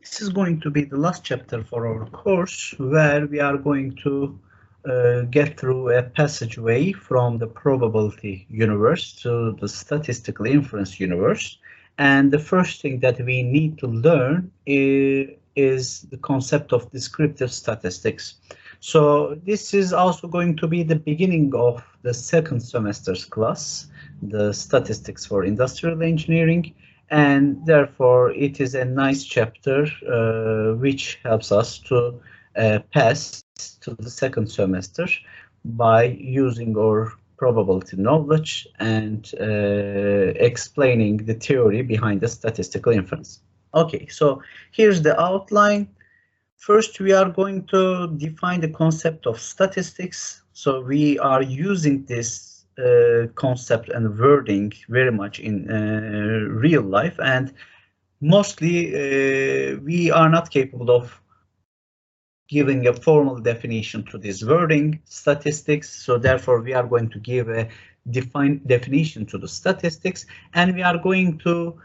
This is going to be the last chapter for our course, where we are going to get through a passageway from the probability universe to the statistical inference universe. And the first thing that we need to learn is the concept of descriptive statistics. So this is also going to be the beginning of the second semester's class, the statistics for industrial engineering. And therefore it is a nice chapter which helps us to pass to the second semester by using our probability knowledge and explaining the theory behind the statistical inference. Okay, so here's the outline. First, we are going to define the concept of statistics. So we are using this concept and wording very much in real life, and mostly we are not capable of giving a formal definition to this wording, statistics. So therefore we are going to give a defined definition to the statistics, and we are going to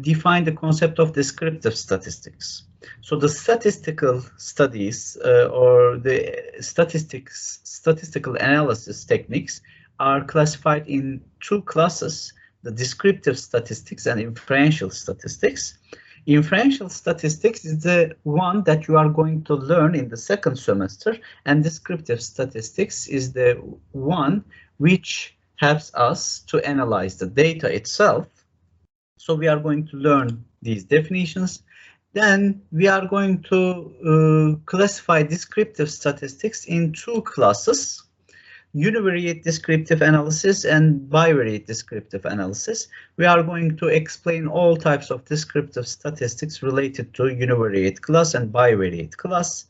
define the concept of descriptive statistics. So the statistical studies or the statistical analysis techniques are classified in two classes, the descriptive statistics and inferential statistics. Inferential statistics is the one that you are going to learn in the second semester, and descriptive statistics is the one which helps us to analyze the data itself. So we are going to learn these definitions. Then we are going to classify descriptive statistics in two classes, univariate descriptive analysis and bivariate descriptive analysis. We are going to explain all types of descriptive statistics related to univariate class and bivariate class.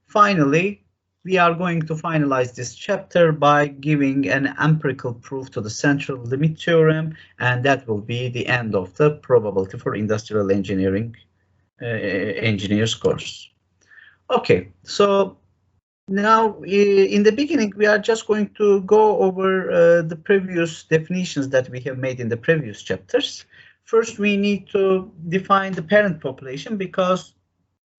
Finally, we are going to finalize this chapter by giving an empirical proof to the central limit theorem, and that will be the end of the probability for industrial engineering engineers course. Okay, so now, in the beginning, we are just going to go over the previous definitions that we have made in the previous chapters. First, we need to define the parent population, because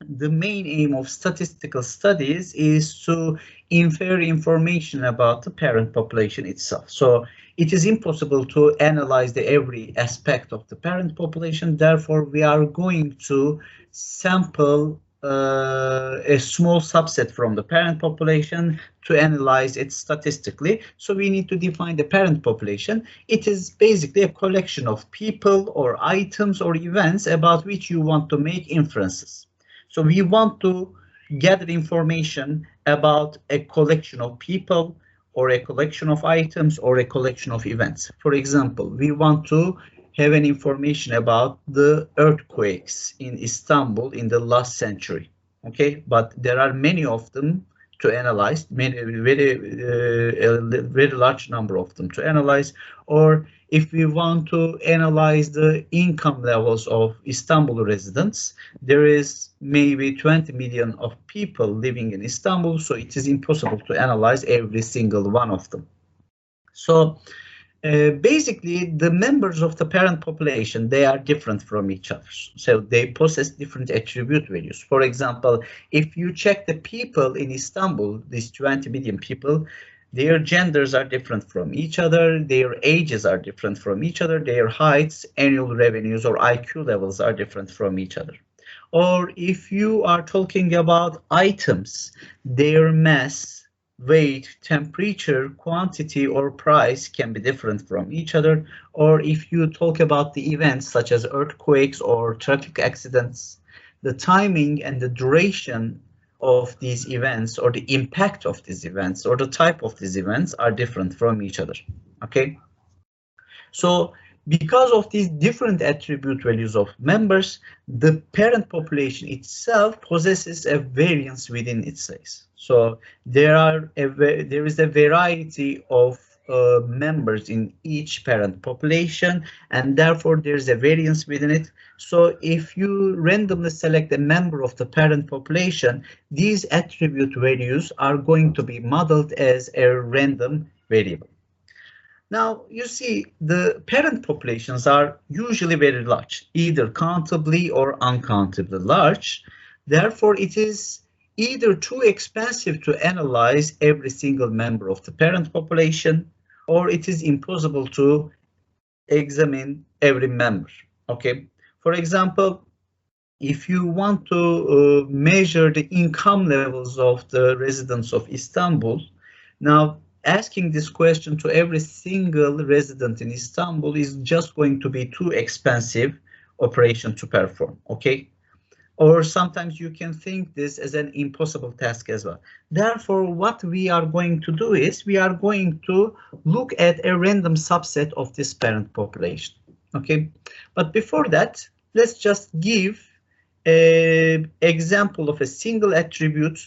the main aim of statistical studies is to infer information about the parent population itself. So it is impossible to analyze every aspect of the parent population. Therefore, we are going to sample a small subset from the parent population to analyze it statistically. So we need to define the parent population. It is basically a collection of people or items or events about which you want to make inferences. So we want to gather information about a collection of people or a collection of items or a collection of events. For example, we want to have an information about the earthquakes in Istanbul in the last century. Okay, but there are many of them to analyze, very large number of them to analyze. Or if we want to analyze the income levels of Istanbul residents, there is maybe 20 million of people living in Istanbul, so it is impossible to analyze every single one of them. So basically, the members of the parent population, they are different from each other. So they possess different attribute values. For example, if you check the people in Istanbul, these 20 million people, their genders are different from each other, their ages are different from each other, their heights, annual revenues, or IQ levels are different from each other. Or if you are talking about items, their mass, weight, temperature, quantity, or price can be different from each other. Or if you talk about the events such as earthquakes or traffic accidents, the timing and the duration of these events or the impact of these events or the type of these events are different from each other. Okay, so because of these different attribute values of members, the parent population itself possesses a variance within its size. So there is a variety of members in each parent population, and therefore there's a variance within it. So if you randomly select a member of the parent population, these attribute values are going to be modeled as a random variable. Now, you see, the parent populations are usually very large, either countably or uncountably large. Therefore, it is either too expensive to analyze every single member of the parent population, or it is impossible to examine every member. Okay, for example, if you want to measure the income levels of the residents of Istanbul, now asking this question to every single resident in Istanbul is just going to be too expensive operation to perform, okay? Or sometimes you can think this as an impossible task as well. Therefore, what we are going to do is we are going to look at a random subset of this parent population, okay? But before that, let's just give an example of a single attribute.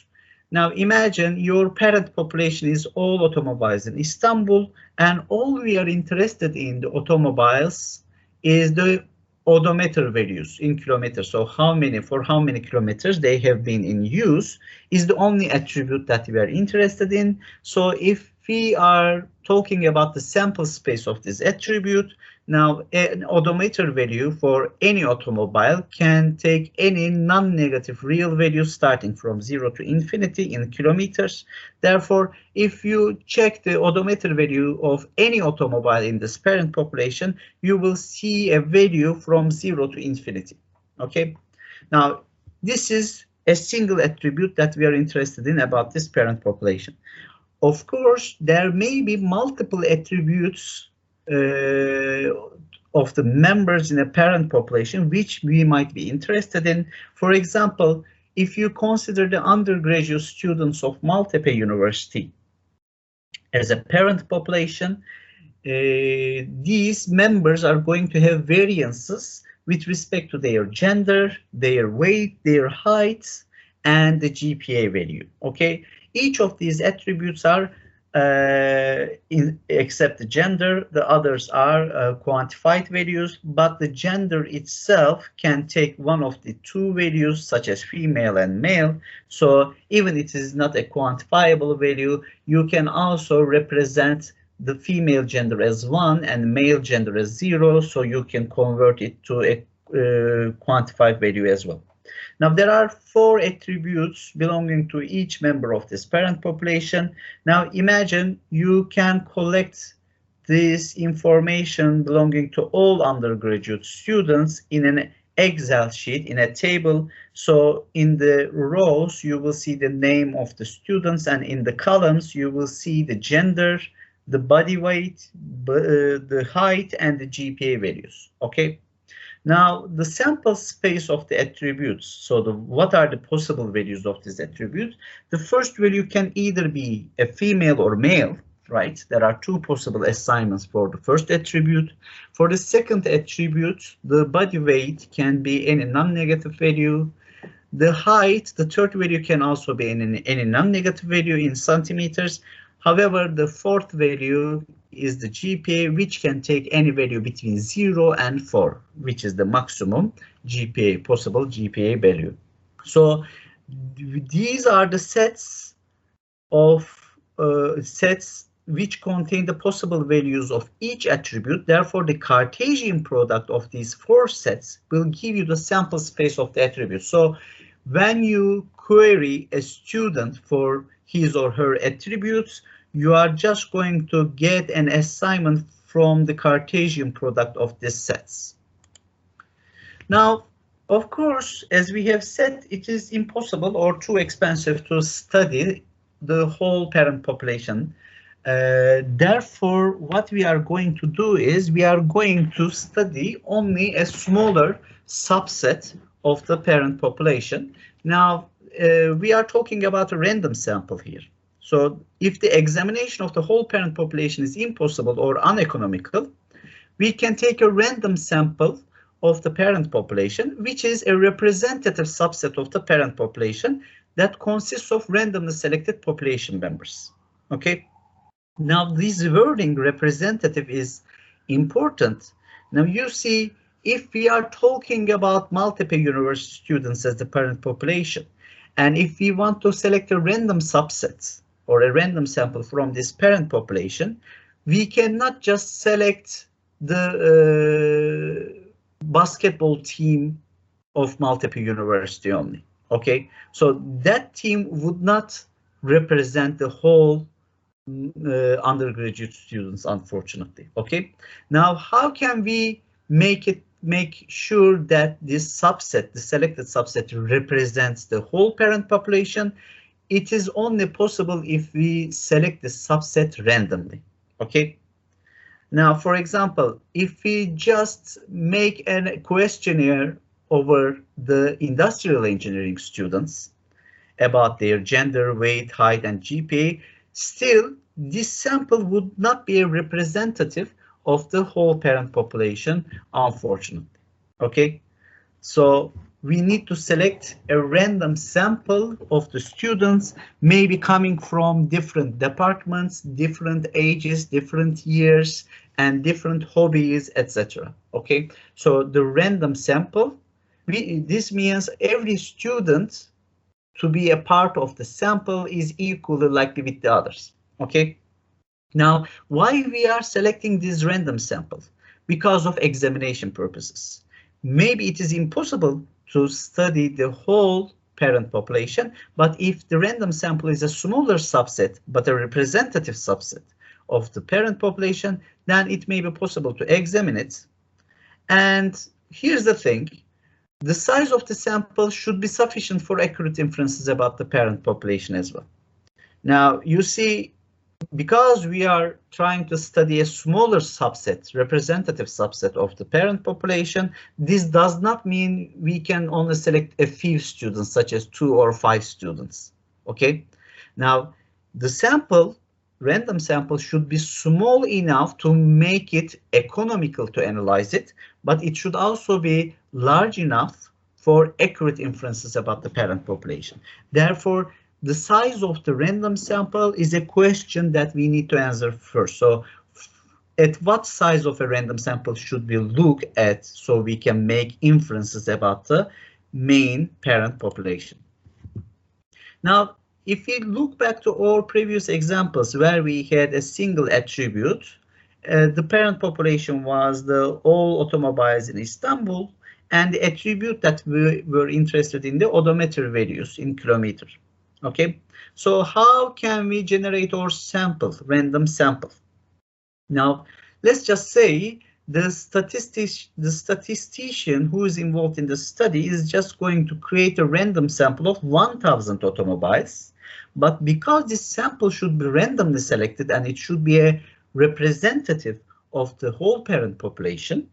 Now imagine your parent population is all automobiles in Istanbul, and all we are interested in the automobiles is the odometer values in kilometers. So for how many kilometers they have been in use is the only attribute that we are interested in. So if we are talking about the sample space of this attribute, now an odometer value for any automobile can take any non-negative real value starting from 0 to infinity in kilometers. Therefore, if you check the odometer value of any automobile in this parent population, you will see a value from 0 to infinity. Okay, now this is a single attribute that we are interested in about this parent population. Of course, there may be multiple attributes of the members in a parent population which we might be interested in. For example, if you consider the undergraduate students of Maltepe University as a parent population, these members are going to have variances with respect to their gender, their weight, their height, and the GPA value. Okay, each of these attributes are except the gender, the others are quantified values, but the gender itself can take one of the two values such as female and male. So even if it is not a quantifiable value, you can also represent the female gender as 1 and male gender as 0, so you can convert it to a quantified value as well. Now there are 4 attributes belonging to each member of this parent population. Now imagine you can collect this information belonging to all undergraduate students in an Excel sheet, in a table. So in the rows you will see the name of the students, and in the columns you will see the gender, the body weight, the height, and the GPA values. Okay. Now, the sample space of the attributes, so what are the possible values of this attribute? The first value can either be a female or male, right? There are 2 possible assignments for the first attribute. For the second attribute, the body weight can be any non-negative value. The height, the third value, can also be any non-negative value in centimeters. However, the fourth value is the GPA, which can take any value between 0 and 4, which is the maximum GPA, possible GPA value. So these are the sets of sets which contain the possible values of each attribute. Therefore, the Cartesian product of these 4 sets will give you the sample space of the attribute. So when you query a student for his or her attributes, you are just going to get an assignment from the Cartesian product of these sets. Now, of course, as we have said, it is impossible or too expensive to study the whole parent population. Therefore, what we are going to do is we are going to study only a smaller subset of the parent population. Now, we are talking about a random sample here. So if the examination of the whole parent population is impossible or uneconomical, we can take a random sample of the parent population, which is a representative subset of the parent population that consists of randomly selected population members. Okay. Now this wording representative is important. Now you see, if we are talking about Maltepe University students as the parent population, and if we want to select a random subset or a random sample from this parent population, we cannot just select the basketball team of Maltepe University only. Okay, so that team would not represent the whole undergraduate students, unfortunately. Okay, now how can we make sure that this subset, the selected subset, represents the whole parent population? It is only possible if we select the subset randomly. Okay, now for example, if we just make a questionnaire over the industrial engineering students about their gender, weight, height, and GPA, still this sample would not be a representative of the whole parent population, unfortunately. Okay, so we need to select a random sample of the students, maybe coming from different departments, different ages, different years, and different hobbies, etc. Okay, so the random sample, this means every student to be a part of the sample is equally likely with the others. Okay, now why we are selecting this random sample? Because of examination purposes. Maybe it is impossible to study the whole parent population, but if the random sample is a smaller subset but a representative subset of the parent population, then it may be possible to examine it. And here's the thing, the size of the sample should be sufficient for accurate inferences about the parent population as well. Now, you see, because we are trying to study a smaller subset, representative subset of the parent population, this does not mean we can only select a few students, such as 2 or 5 students. Okay, now the sample, random sample, should be small enough to make it economical to analyze it, but it should also be large enough for accurate inferences about the parent population. Therefore, the size of the random sample is a question that we need to answer first. So at what size of a random sample should we look at so we can make inferences about the main parent population? Now, if we look back to our previous examples where we had a single attribute, the parent population was the all automobiles in Istanbul, and the attribute that we were interested in, the odometer values in kilometer. Okay, so how can we generate our sample, random sample? Now, let's just say the statistician who is involved in the study is just going to create a random sample of 1,000 automobiles. But because this sample should be randomly selected and it should be a representative of the whole parent population,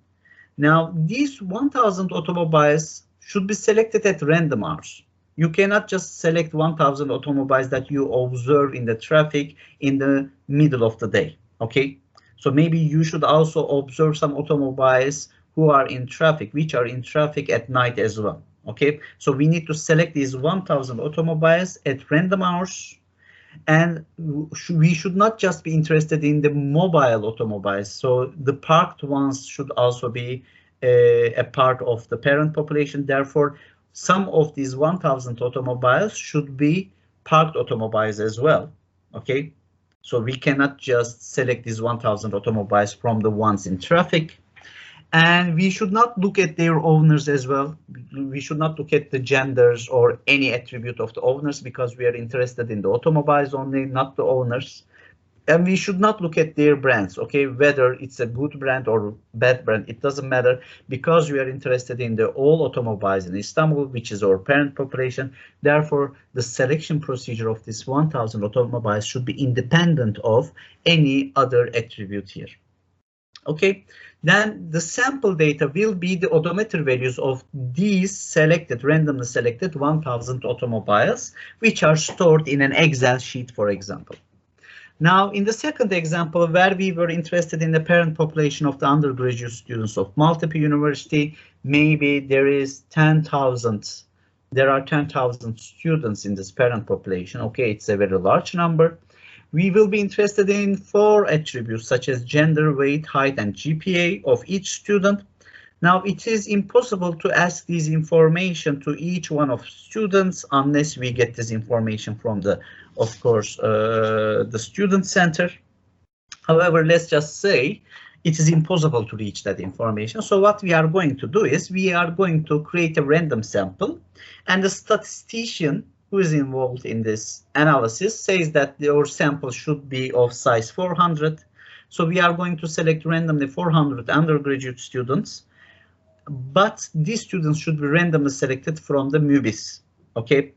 now these 1,000 automobiles should be selected at random hours. You cannot just select 1,000 automobiles that you observe in the traffic in the middle of the day. Okay, so maybe you should also observe some automobiles who are in traffic, which are in traffic at night as well. Okay, so we need to select these 1,000 automobiles at random hours, and we should not just be interested in the mobile automobiles. So the parked ones should also be a part of the parent population. Therefore, some of these 1,000 automobiles should be parked automobiles as well. Okay, so we cannot just select these 1,000 automobiles from the ones in traffic. And we should not look at their owners as well. We should not look at the genders or any attribute of the owners, because we are interested in the automobiles only, not the owners. And we should not look at their brands, okay? Whether it's a good brand or bad brand, it doesn't matter, because we are interested in the all automobiles in Istanbul, which is our parent population. Therefore, the selection procedure of this 1,000 automobiles should be independent of any other attribute here. Okay, then the sample data will be the odometer values of these selected, randomly selected 1,000 automobiles, which are stored in an Excel sheet, for example. Now, in the second example, where we were interested in the parent population of the undergraduate students of Maltepe University, maybe there is 10,000. There are 10,000 students in this parent population. Okay, it's a very large number. We will be interested in 4 attributes such as gender, weight, height, and GPA of each student. Now, it is impossible to ask this information to each one of students unless we get this information from the, of course, the student center. However, let's just say it is impossible to reach that information. So what we are going to do is we are going to create a random sample, and the statistician who is involved in this analysis says that your sample should be of size 400. So we are going to select randomly 400 undergraduate students, but these students should be randomly selected from the MUBIS. Okay.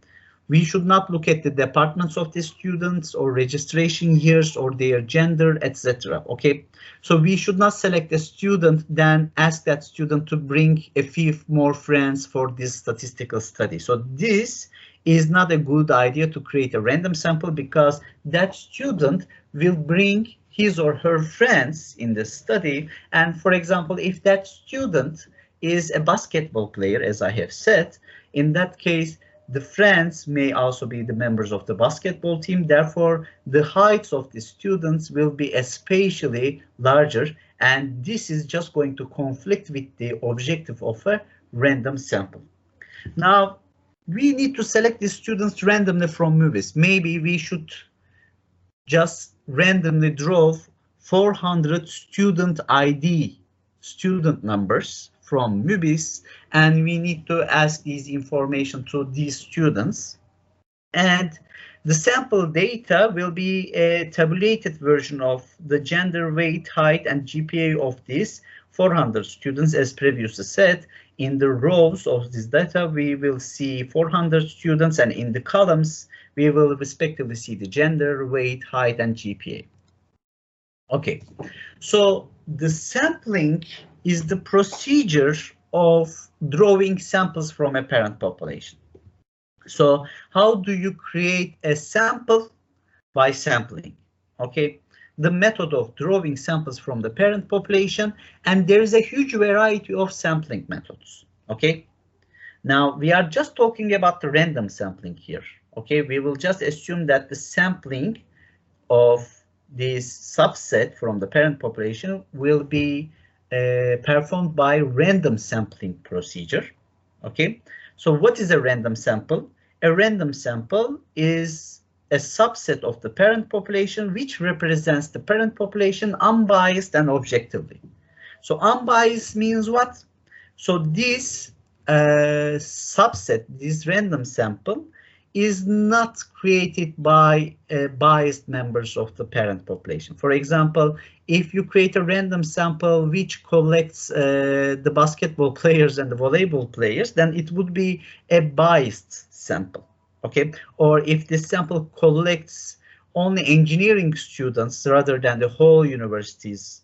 We should not look at the departments of the students or registration years or their gender, etc. Okay, so we should not select a student, then ask that student to bring a few more friends for this statistical study. So this is not a good idea to create a random sample, because that student will bring his or her friends in the study. And for example, if that student is a basketball player, as I have said, in that case, the friends may also be the members of the basketball team. Therefore, the heights of the students will be especially larger, and this is just going to conflict with the objective of a random sample. Now, we need to select the students randomly from MUBIS. Maybe we should just randomly draw 400 student ID, student numbers from MUBIS, and we need to ask these information to these students. And the sample data will be a tabulated version of the gender, weight, height, and GPA of these 400 students, as previously said. In the rows of this data, we will see 400 students, and in the columns, we will respectively see the gender, weight, height, and GPA. Okay, so the sampling is the procedure of drawing samples from a parent population. So how do you create a sample? By sampling. Okay, the method of drawing samples from the parent population, and there is a huge variety of sampling methods. Okay, now we are just talking about the random sampling here. Okay, we will just assume that the sampling of this subset from the parent population will be performed by random sampling procedure. Okay, so what is a random sample? A random sample is a subset of the parent population which represents the parent population unbiased and objectively. So unbiased means what? So this subset, this random sample, is not created by biased members of the parent population. For example, if you create a random sample which collects the basketball players and the volleyball players, then it would be a biased sample. Okay, or if this sample collects only engineering students rather than the whole university's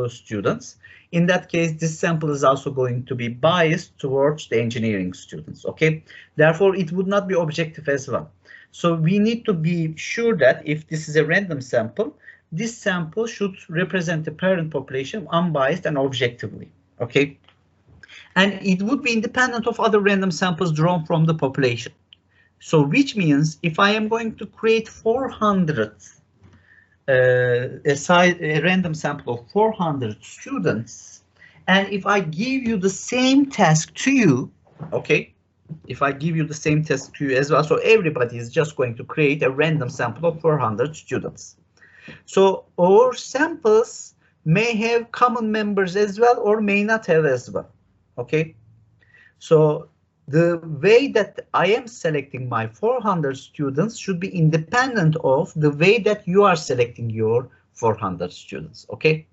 students, in that case, this sample is also going to be biased towards the engineering students. Okay, therefore, it would not be objective as well. So we need to be sure that if this is a random sample, this sample should represent the parent population unbiased and objectively. Okay, and it would be independent of other random samples drawn from the population. So which means if I am going to create 400 a random sample of 400 students, and if I give you the same task to you, okay, if I give you the same task to you as well, so everybody is just going to create a random sample of 400 students. So our samples may have common members as well, or may not have as well. Okay, so the way that I am selecting my 400 students should be independent of the way that you are selecting your 400 students. Okay,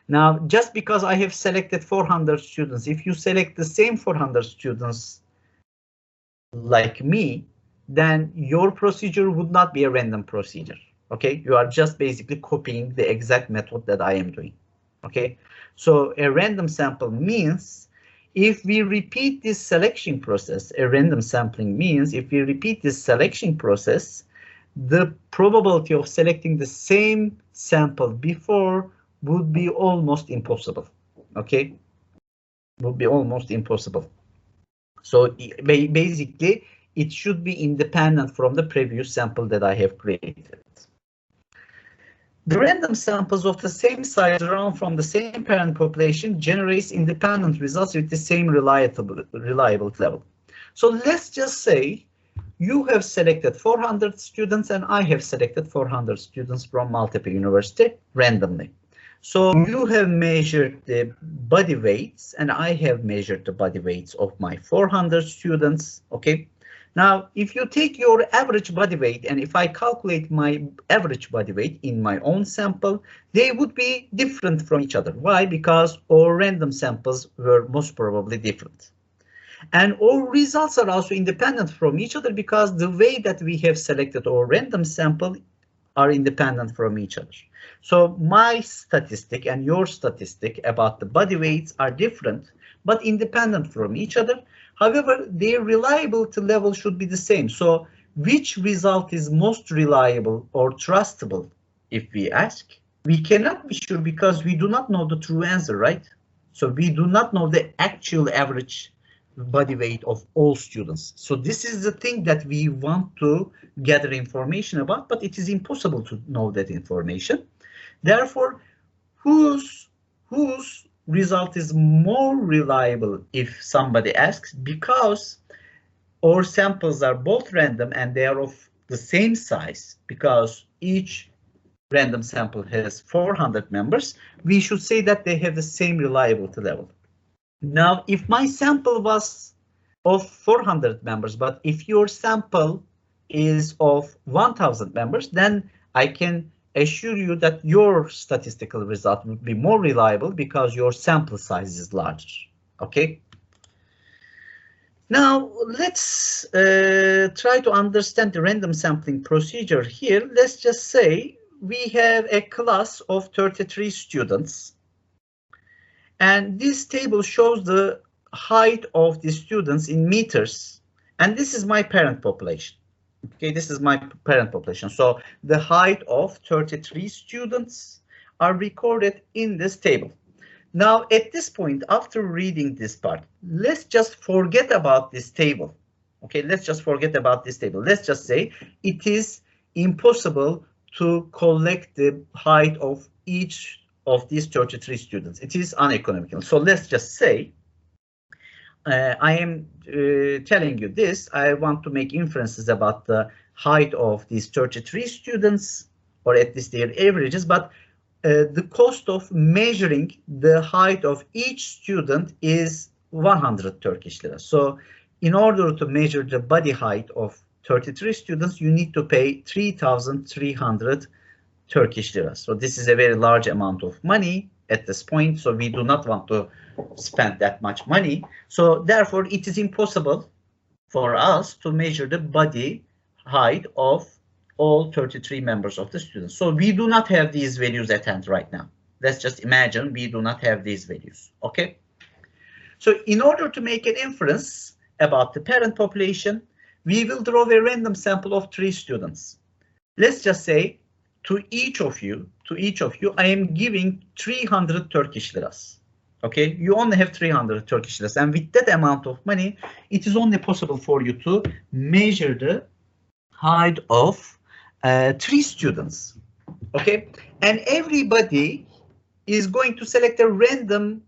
now just because I have selected 400 students, if you select the same 400 students like me, then your procedure would not be a random procedure. Okay, you are just basically copying the exact method that I am doing. Okay, so a random sample means if we repeat this selection process, a random sampling means if we repeat this selection process, the probability of selecting the same sample before would be almost impossible. Okay, would be almost impossible. So basically, it should be independent from the previous sample that I have created. The random samples of the same size drawn from the same parent population generates independent results with the same reliable level. So let's just say you have selected 400 students and I have selected 400 students from multiple university randomly. So you have measured the body weights and I have measured the body weights of my 400 students, okay? Now, if you take your average body weight and if I calculate my average body weight in my own sample, they would be different from each other. Why? Because our random samples were most probably different. And our results are also independent from each other because the way that we have selected our random sample are independent from each other. So my statistic and your statistic about the body weights are different, but independent from each other. However, their reliability level should be the same. So which result is most reliable or trustable? If we ask, we cannot be sure because we do not know the true answer, right? So we do not know the actual average body weight of all students. So this is the thing that we want to gather information about, but it is impossible to know that information. Therefore, whose result is more reliable if somebody asks, because our samples are both random and they are of the same size, because each random sample has 400 members, we should say that they have the same reliability level. Now, if my sample was of 400 members, but if your sample is of 1000 members, then I can assure you that your statistical result would be more reliable because your sample size is larger. Okay. Now, let's try to understand the random sampling procedure here. Let's just say we have a class of 33 students. And this table shows the height of the students in meters. And this is my parent population. Okay, this is my parent population. So the height of 33 students are recorded in this table. Now, at this point, after reading this part, let's just forget about this table. Okay, let's just forget about this table. Let's just say it is impossible to collect the height of each of these 33 students. It is uneconomical. So let's just say I am telling you this. I want to make inferences about the height of these 33 students, or at least their averages, but the cost of measuring the height of each student is 100 Turkish lira. So in order to measure the body height of 33 students, you need to pay 3,300 Turkish lira. So this is a very large amount of money at this point. So we do not want to spend that much money. So therefore, it is impossible for us to measure the body height of all 33 members of the students. So we do not have these values at hand right now. Let's just imagine we do not have these values. Okay. So in order to make an inference about the parent population, we will draw a random sample of 3 students. Let's just say to each of you, I am giving 300 Turkish liras. Okay, you only have 300 Turkish liras, and with that amount of money, it is only possible for you to measure the height of 3 students. Okay, and everybody is going to select a random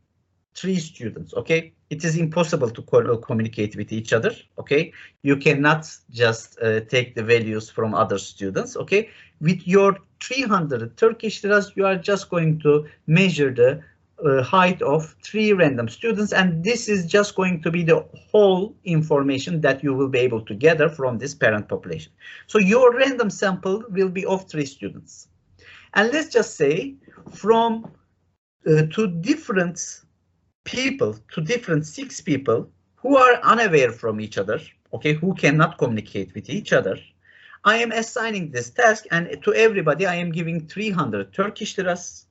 3 students. Okay, it is impossible to communicate with each other. Okay, you cannot just take the values from other students. Okay, with your 300 Turkish liras, you are just going to measure the height of 3 random students, and this is just going to be the whole information that you will be able to gather from this parent population. So your random sample will be of 3 students. And let's just say from to different people, to different 6 people who are unaware from each other, okay, who cannot communicate with each other, I am assigning this task, and to everybody I am giving 300 Turkish liras.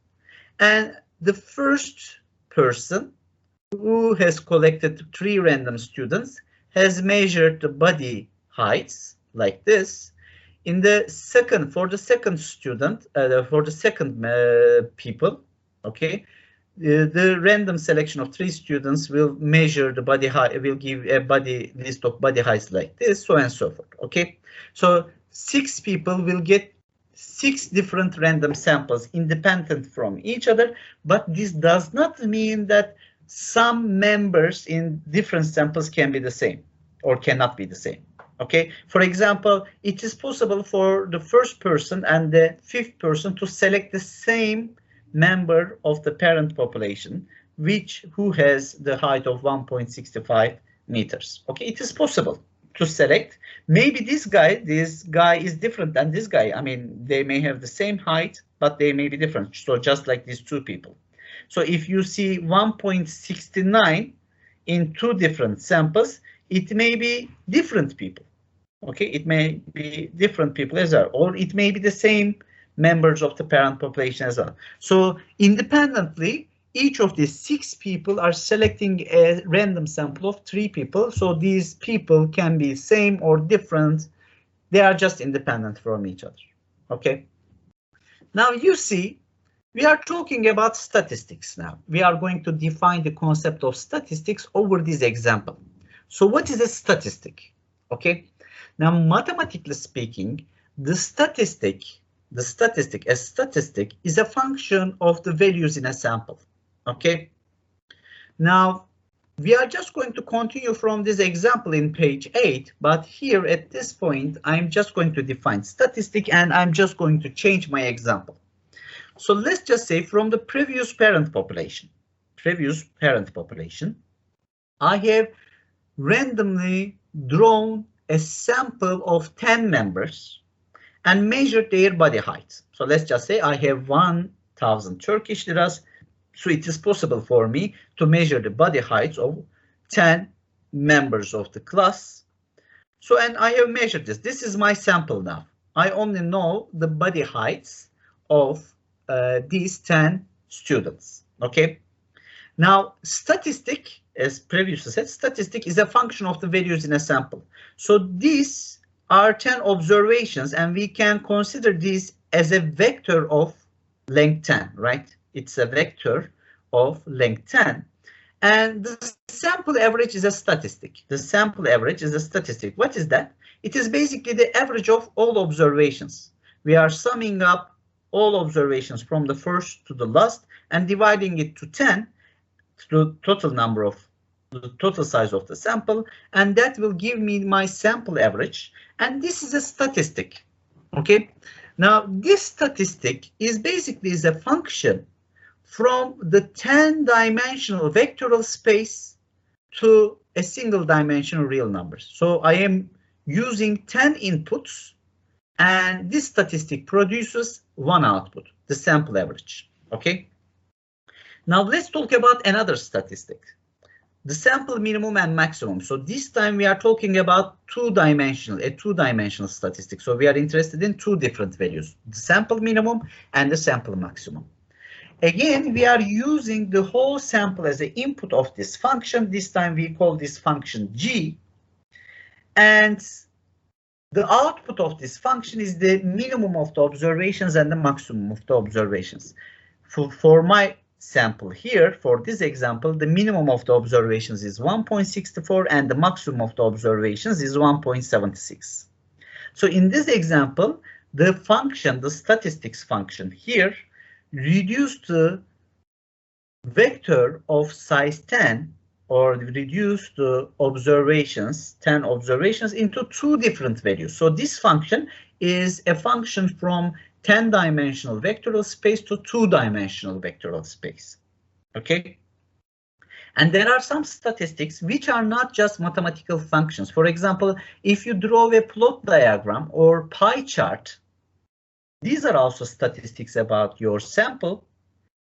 And the first person who has collected 3 random students has measured the body heights like this. In the second, for the second student, for the second people, okay, the random selection of 3 students will measure the body height, will give a body list of body heights like this, so and so forth. Okay, so 6 people will get 6 different random samples independent from each other, but this does not mean that some members in different samples can be the same or cannot be the same. Okay, for example, it is possible for the first person and the fifth person to select the same member of the parent population, who has the height of 1.65 meters. Okay, it is possible to select. Maybe this guy is different than this guy. I mean, they may have the same height, but they may be different. So just like these two people. So if you see 1.69 in two different samples, it may be different people. Okay, it may be different people as well, or it may be the same members of the parent population as well. So independently, each of these 6 people are selecting a random sample of 3 people. So these people can be same or different. They are just independent from each other. Okay. Now you see, we are talking about statistics now. We are going to define the concept of statistics over this example. So what is a statistic? Okay. Now, mathematically speaking, a statistic is a function of the values in a sample. Okay. Now, we are just going to continue from this example in page 8, but here at this point, I'm just going to define statistic and I'm just going to change my example. So let's just say from the previous parent population, I have randomly drawn a sample of 10 members and measured their body height. So let's just say I have 1,000 Turkish liras. So it is possible for me to measure the body heights of 10 members of the class. So, and I have measured this. This is my sample now. I only know the body heights of these 10 students. Okay. Now, statistic, as previously said, statistic is a function of the values in a sample. So these are 10 observations, and we can consider this as a vector of length 10, right? It's a vector of length 10. And the sample average is a statistic. The sample average is a statistic. What is that? It is basically the average of all observations. We are summing up all observations from the first to the last and dividing it to 10. The total size of the sample, and that will give me my sample average, and this is a statistic. Okay, now this statistic is basically a function from the 10-dimensional vectoral space to a single-dimensional real numbers. So I am using 10 inputs, and this statistic produces one output, the sample average. Okay. Now let's talk about another statistic, the sample minimum and maximum. So this time we are talking about a two-dimensional statistic. So we are interested in two different values, the sample minimum and the sample maximum. Again, we are using the whole sample as the input of this function. This time we call this function G. And the output of this function is the minimum of the observations and the maximum of the observations. For my sample here, for this example, the minimum of the observations is 1.64 and the maximum of the observations is 1.76. So in this example, the function, the statistics function here, reduced the vector of size 10 or reduced the observations, 10 observations, into two different values. So this function is a function from 10-dimensional vectoral space to 2-dimensional vectoral space. Okay. And there are some statistics which are not just mathematical functions. For example, if you draw a plot diagram or pie chart, these are also statistics about your sample,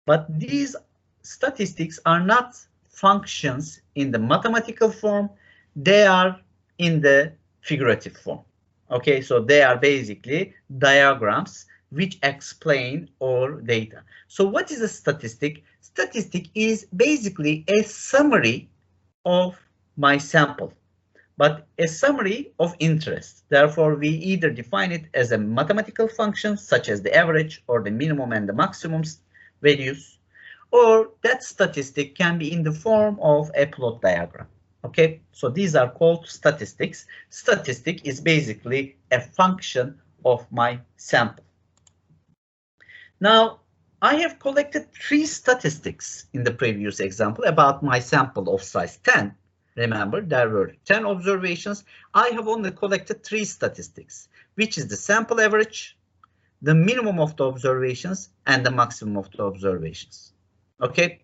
but these statistics are not functions in the mathematical form. They are in the figurative form. Okay, so they are basically diagrams which explain all data. So what is a statistic? Statistic is basically a summary of my sample, but a summary of interest. Therefore, we either define it as a mathematical function, such as the average or the minimum and the maximum values, or that statistic can be in the form of a plot diagram. Okay, so these are called statistics. Statistic is basically a function of my sample. Now, I have collected 3 statistics in the previous example about my sample of size 10. Remember, there were 10 observations. I have only collected 3 statistics, which is the sample average, the minimum of the observations, and the maximum of the observations. Okay.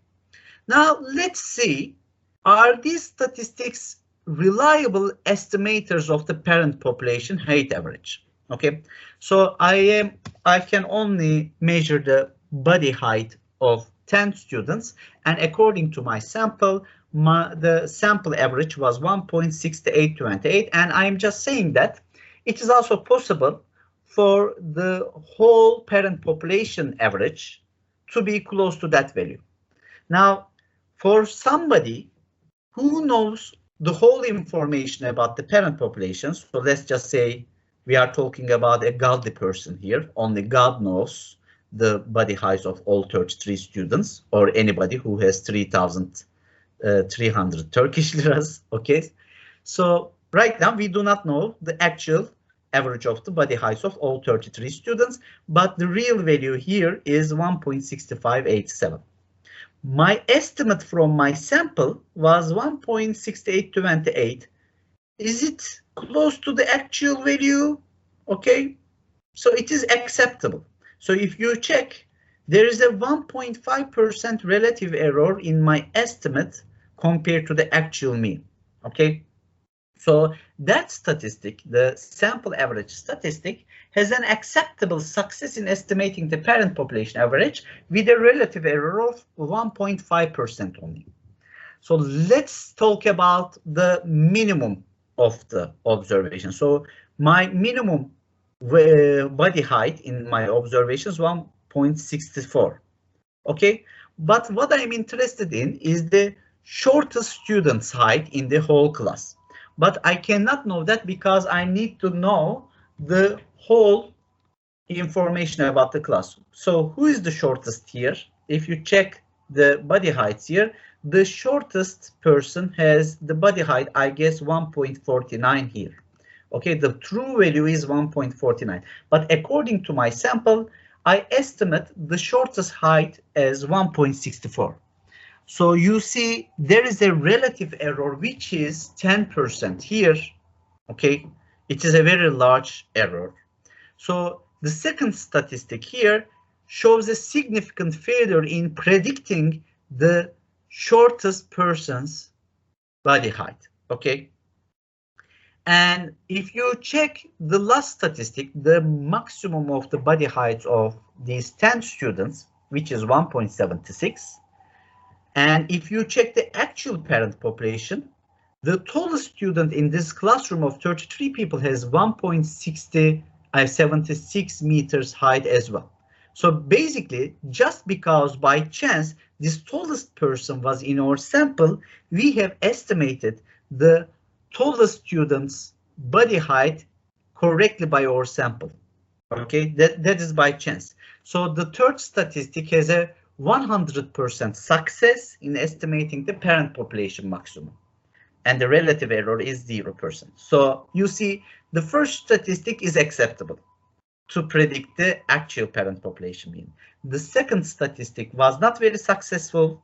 Now let's see, are these statistics reliable estimators of the parent population height average? Okay, so I can only measure the body height of 10 students, and according to my sample, the sample average was 1.6828, and I'm just saying that it is also possible for the whole parent population average to be close to that value. Now, for somebody who knows the whole information about the parent population, so let's just say we are talking about a godly person here, only God knows the body height of all 33 students, or anybody who has 3,300 Turkish liras, okay? So right now we do not know the actual average of the body heights of all 33 students, but the real value here is 1.6587. My estimate from my sample was 1.6828. Is it close to the actual value? Okay, so it is acceptable. So if you check, there is a 1.5% relative error in my estimate compared to the actual mean. Okay, so that statistic, the sample average statistic, has an acceptable success in estimating the parent population average with a relative error of 1.5% only. So let's talk about the minimum of the observation. So my minimum body height in my observations 1.64. Okay, but what I'm interested in is the shortest student's height in the whole class. But I cannot know that because I need to know the whole information about the class. So who is the shortest here? If you check the body heights here, the shortest person has the body height, I guess 1.49 here. Okay, the true value is 1.49, but according to my sample, I estimate the shortest height as 1.64. So you see there is a relative error which is 10% here. Okay, it is a very large error. So the second statistic here shows a significant failure in predicting the shortest person's body height. Okay. And if you check the last statistic, the maximum of the body height of these 10 students, which is 1.76. And if you check the actual parent population, the tallest student in this classroom of 33 people has 1.76 meters height as well. So basically, just because by chance this tallest person was in our sample, we have estimated the tallest student's body height correctly by our sample. Okay, that is by chance. So the third statistic has a 100% success in estimating the parent population maximum, and the relative error is 0%. So you see, the first statistic is acceptable to predict the actual parent population mean. The second statistic was not very successful,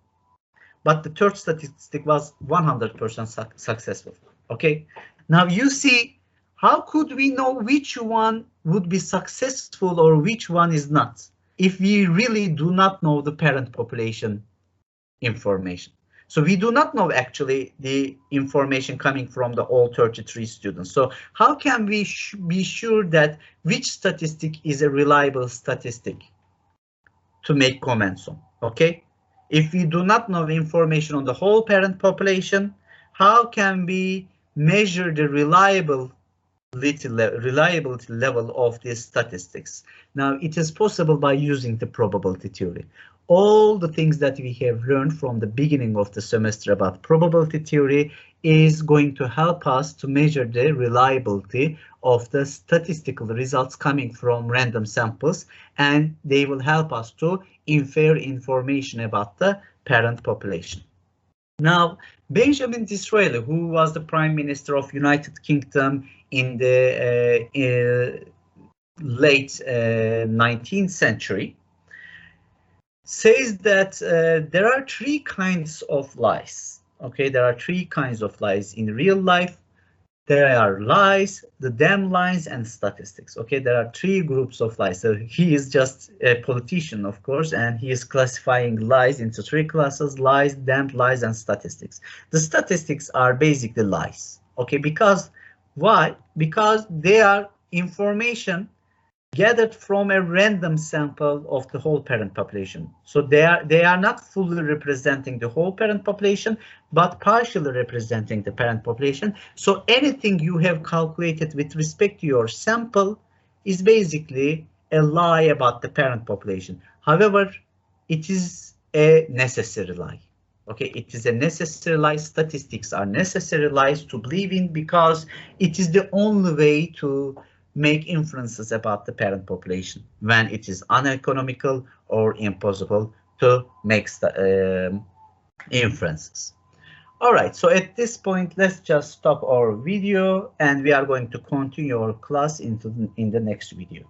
but the third statistic was 100% successful. Okay, now you see, how could we know which one would be successful or which one is not, if we really do not know the parent population information? So we do not know actually the information coming from the all 33 students. So how can we be sure that which statistic is a reliable statistic to make comments on? Okay, if we do not know information on the whole parent population, how can we measure the reliability level of these statistics? Now, it is possible by using the probability theory. All the things that we have learned from the beginning of the semester about probability theory is going to help us to measure the reliability of the statistical results coming from random samples, and they will help us to infer information about the parent population. Now, Benjamin Disraeli, who was the Prime Minister of United Kingdom in the late 19th century, says that there are 3 kinds of lies. Okay, there are three kinds of lies in real life. There are lies, the damn lies, and statistics. Okay, there are three groups of lies. So he is just a politician, of course, and he is classifying lies into three classes: lies, damned lies, and statistics. The statistics are basically lies. Okay, because why? Because they are information gathered from a random sample of the whole parent population. So they are not fully representing the whole parent population, but partially representing the parent population. So anything you have calculated with respect to your sample is basically a lie about the parent population. However, it is a necessary lie. Okay, it is a necessary lie. Statistics are necessary lies to believe in because it is the only way to make inferences about the parent population when it is uneconomical or impossible to make inferences. All right, so at this point, let's just stop our video and we are going to continue our class in the next video.